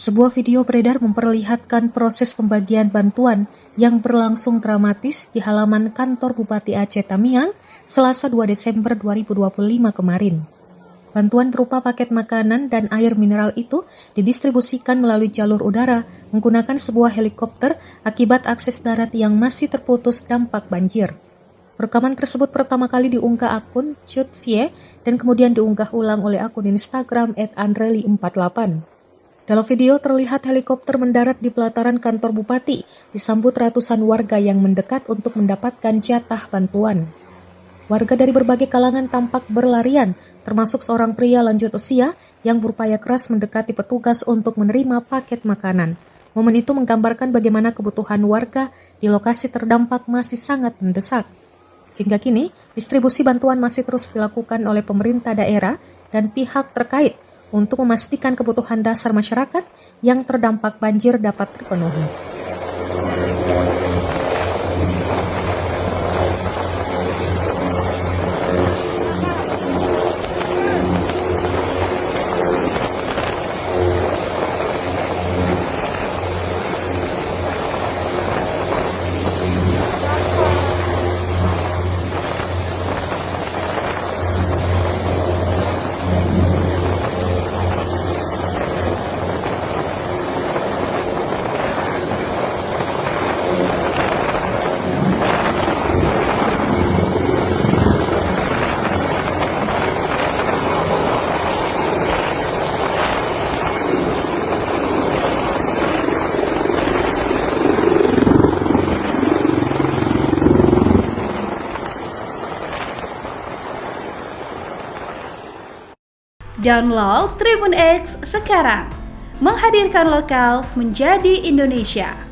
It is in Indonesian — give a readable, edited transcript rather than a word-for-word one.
Sebuah video beredar memperlihatkan proses pembagian bantuan yang berlangsung dramatis di halaman kantor Bupati Aceh Tamiang, Selasa 2 Desember 2025 kemarin. Bantuan berupa paket makanan dan air mineral itu didistribusikan melalui jalur udara menggunakan sebuah helikopter akibat akses darat yang masih terputus dampak banjir. Rekaman tersebut pertama kali diunggah akun Chutfie dan kemudian diunggah ulang oleh akun Instagram @andreli48. Dalam video terlihat helikopter mendarat di pelataran kantor bupati, disambut ratusan warga yang mendekat untuk mendapatkan jatah bantuan. Warga dari berbagai kalangan tampak berlarian, termasuk seorang pria lanjut usia yang berupaya keras mendekati petugas untuk menerima paket makanan. Momen itu menggambarkan bagaimana kebutuhan warga di lokasi terdampak masih sangat mendesak. Hingga kini, distribusi bantuan masih terus dilakukan oleh pemerintah daerah dan pihak terkait untuk memastikan kebutuhan dasar masyarakat yang terdampak banjir dapat terpenuhi. Download Tribun X sekarang, menghadirkan lokal menjadi Indonesia.